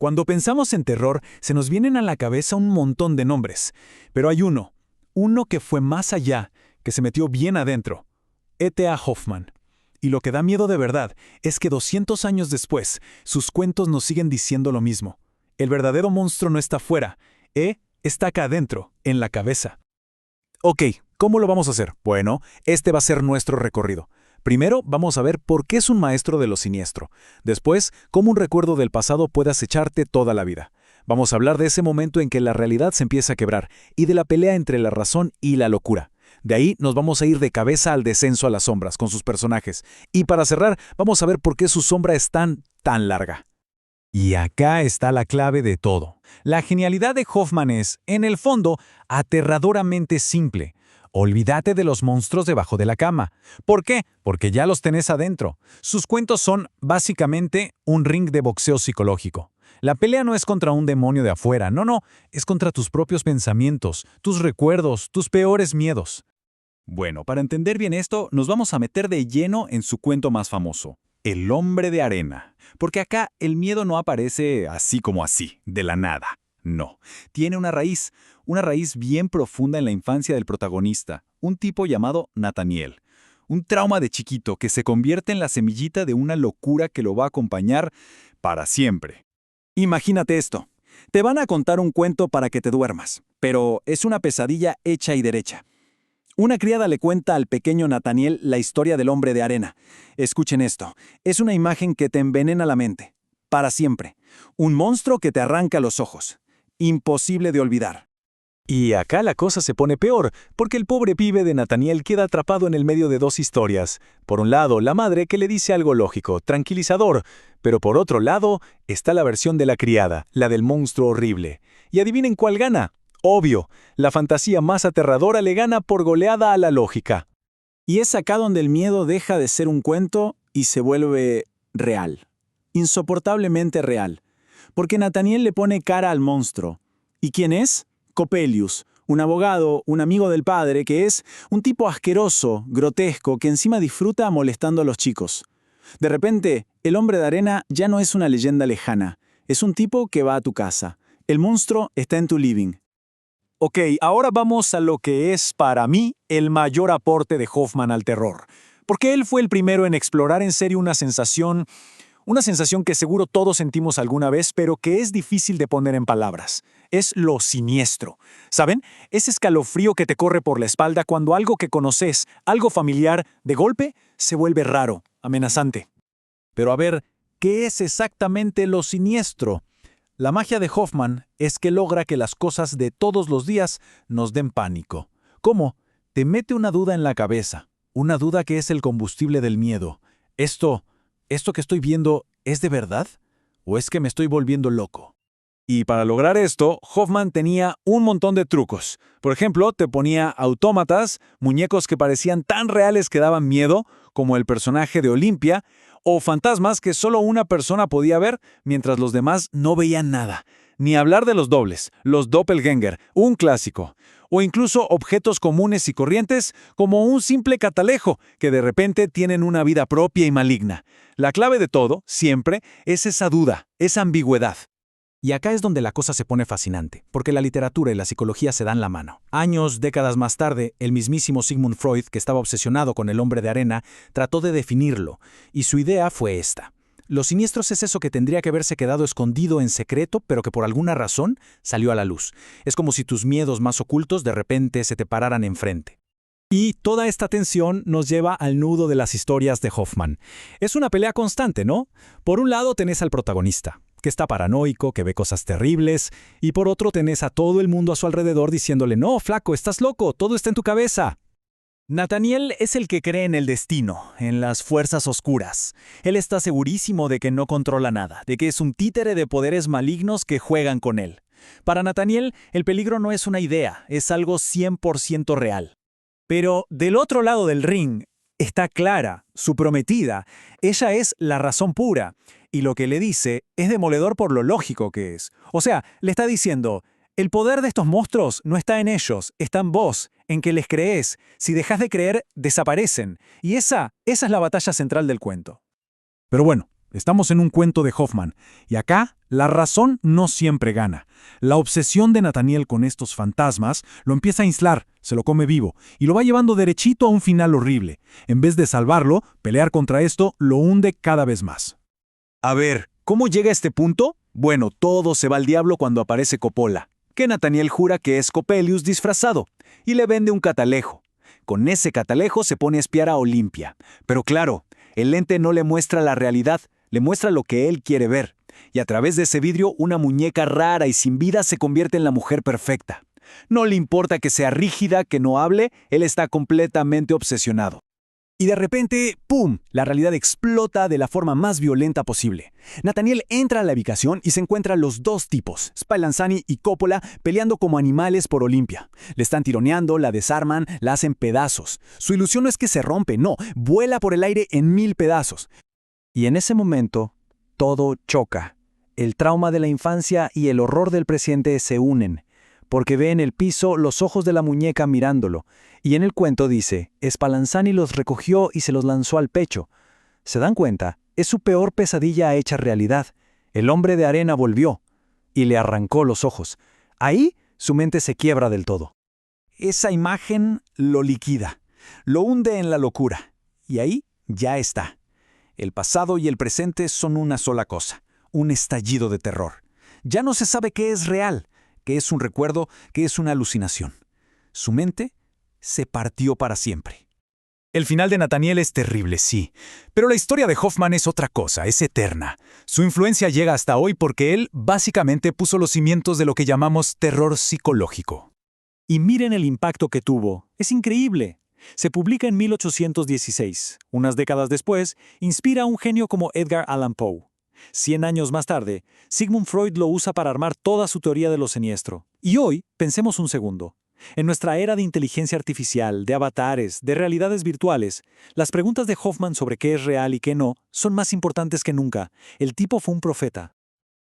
Cuando pensamos en terror, se nos vienen a la cabeza un montón de nombres. Pero hay uno que fue más allá, que se metió bien adentro. E.T.A. Hoffmann. Y lo que da miedo de verdad es que 200 años después, sus cuentos nos siguen diciendo lo mismo. El verdadero monstruo no está fuera. Está acá adentro, en la cabeza. Ok, ¿cómo lo vamos a hacer? Bueno, este va a ser nuestro recorrido. Primero, vamos a ver por qué es un maestro de lo siniestro. Después, cómo un recuerdo del pasado puede acecharte toda la vida. Vamos a hablar de ese momento en que la realidad se empieza a quebrar y de la pelea entre la razón y la locura. De ahí nos vamos a ir de cabeza al descenso a las sombras con sus personajes. Y para cerrar, vamos a ver por qué su sombra es tan larga. Y acá está la clave de todo. La genialidad de Hoffmann es, en el fondo, aterradoramente simple. Olvídate de los monstruos debajo de la cama. ¿Por qué? Porque ya los tenés adentro. Sus cuentos son, básicamente, un ring de boxeo psicológico. La pelea no es contra un demonio de afuera, no, es contra tus propios pensamientos, tus recuerdos, tus peores miedos. Bueno, para entender bien esto, nos vamos a meter de lleno en su cuento más famoso, El hombre de arena. Porque acá el miedo no aparece así como así, de la nada. No, tiene una raíz bien profunda en la infancia del protagonista, un tipo llamado Nathaniel. Un trauma de chiquito que se convierte en la semillita de una locura que lo va a acompañar para siempre. Imagínate esto. Te van a contar un cuento para que te duermas, pero es una pesadilla hecha y derecha. Una criada le cuenta al pequeño Nathaniel la historia del hombre de arena. Escuchen esto. Es una imagen que te envenena la mente. Para siempre. Un monstruo que te arranca los ojos. Imposible de olvidar. Y acá la cosa se pone peor, porque el pobre pibe de Nathaniel queda atrapado en el medio de dos historias. Por un lado, la madre que le dice algo lógico, tranquilizador, pero por otro lado, está la versión de la criada, la del monstruo horrible. Y adivinen cuál gana. Obvio, la fantasía más aterradora le gana por goleada a la lógica. Y es acá donde el miedo deja de ser un cuento y se vuelve real. Insoportablemente real. Porque Nathaniel le pone cara al monstruo. ¿Y quién es? Coppelius, un abogado, un amigo del padre, que es un tipo asqueroso, grotesco, que encima disfruta molestando a los chicos. De repente, el hombre de arena ya no es una leyenda lejana. Es un tipo que va a tu casa. El monstruo está en tu living. Ok, ahora vamos a lo que es, para mí, el mayor aporte de Hoffmann al terror. Porque él fue el primero en explorar en serio una sensación que seguro todos sentimos alguna vez, pero que es difícil de poner en palabras. Es lo siniestro. ¿Saben? Ese escalofrío que te corre por la espalda cuando algo que conoces, algo familiar, de golpe, se vuelve raro, amenazante. Pero a ver, ¿qué es exactamente lo siniestro? La magia de Hoffmann es que logra que las cosas de todos los días nos den pánico. ¿Cómo? Te mete una duda en la cabeza, una duda que es el combustible del miedo. ¿Esto que estoy viendo es de verdad? ¿O es que me estoy volviendo loco? Y para lograr esto, Hoffmann tenía un montón de trucos. Por ejemplo, te ponía autómatas, muñecos que parecían tan reales que daban miedo, como el personaje de Olimpia, o fantasmas que solo una persona podía ver, mientras los demás no veían nada. Ni hablar de los dobles, los doppelgänger, un clásico. O incluso objetos comunes y corrientes, como un simple catalejo, que de repente tienen una vida propia y maligna. La clave de todo, siempre, es esa duda, esa ambigüedad. Y acá es donde la cosa se pone fascinante, porque la literatura y la psicología se dan la mano. Años, décadas más tarde, el mismísimo Sigmund Freud, que estaba obsesionado con el hombre de arena, trató de definirlo, y su idea fue esta. Lo siniestro es eso que tendría que haberse quedado escondido en secreto, pero que por alguna razón salió a la luz. Es como si tus miedos más ocultos de repente se te pararan enfrente. Y toda esta tensión nos lleva al nudo de las historias de Hoffmann. Es una pelea constante, ¿no? Por un lado tenés al protagonista, que está paranoico, que ve cosas terribles, y por otro tenés a todo el mundo a su alrededor diciéndole, no, flaco, estás loco, todo está en tu cabeza. Nathaniel es el que cree en el destino, en las fuerzas oscuras. Él está segurísimo de que no controla nada, de que es un títere de poderes malignos que juegan con él. Para Nathaniel, el peligro no es una idea, es algo 100% real. Pero del otro lado del ring está Clara, su prometida. Ella es la razón pura. Y lo que le dice es demoledor por lo lógico que es. O sea, le está diciendo, el poder de estos monstruos no está en ellos, está en vos, en que les creés. Si dejas de creer, desaparecen. Y esa es la batalla central del cuento. Pero bueno, Estamos en un cuento de Hoffman, y acá la razón no siempre gana. La obsesión de Nathaniel con estos fantasmas lo empieza a aislar, se lo come vivo, y lo va llevando derechito a un final horrible. En vez de salvarlo, pelear contra esto lo hunde cada vez más. A ver, ¿cómo llega a este punto? Bueno, todo se va al diablo cuando aparece Coppola, que Nathaniel jura que es Coppelius disfrazado, y le vende un catalejo. Con ese catalejo se pone a espiar a Olimpia. Pero claro, el lente no le muestra la realidad, le muestra lo que él quiere ver. Y a través de ese vidrio, una muñeca rara y sin vida se convierte en la mujer perfecta. No le importa que sea rígida, que no hable, él está completamente obsesionado. Y de repente, ¡pum!, la realidad explota de la forma más violenta posible. Nathaniel entra a la habitación y se encuentra a los dos tipos, Spallanzani y Coppola, peleando como animales por Olimpia. Le están tironeando, la desarman, la hacen pedazos. Su ilusión no es que se rompe, no, vuela por el aire en 1000 pedazos. Y en ese momento, todo choca. El trauma de la infancia y el horror del presente se unen, porque ve en el piso los ojos de la muñeca mirándolo, y en el cuento dice, Spallanzani los recogió y se los lanzó al pecho. ¿Se dan cuenta? Es su peor pesadilla hecha realidad. El hombre de arena volvió, y le arrancó los ojos. Ahí, su mente se quiebra del todo. Esa imagen lo liquida, lo hunde en la locura, y ahí ya está. El pasado y el presente son una sola cosa, un estallido de terror. Ya no se sabe qué es real, qué es un recuerdo, qué es una alucinación. Su mente se partió para siempre. El final de Nathaniel es terrible, sí, pero la historia de Hoffman es otra cosa, es eterna. Su influencia llega hasta hoy porque él básicamente puso los cimientos de lo que llamamos terror psicológico. Y miren el impacto que tuvo, es increíble. Se publica en 1816. Unas décadas después, inspira a un genio como Edgar Allan Poe. 100 años más tarde, Sigmund Freud lo usa para armar toda su teoría de lo siniestro. Y hoy, pensemos un segundo. En nuestra era de inteligencia artificial, de avatares, de realidades virtuales, las preguntas de Hoffman sobre qué es real y qué no son más importantes que nunca. El tipo fue un profeta.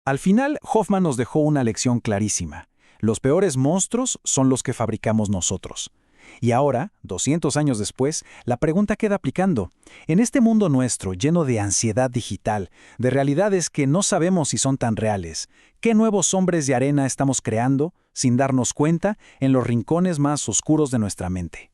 Al final, Hoffman nos dejó una lección clarísima. Los peores monstruos son los que fabricamos nosotros. Y ahora, 200 años después, la pregunta queda aplicando. En este mundo nuestro, lleno de ansiedad digital, de realidades que no sabemos si son tan reales, ¿qué nuevos hombres de arena estamos creando, sin darnos cuenta, en los rincones más oscuros de nuestra mente?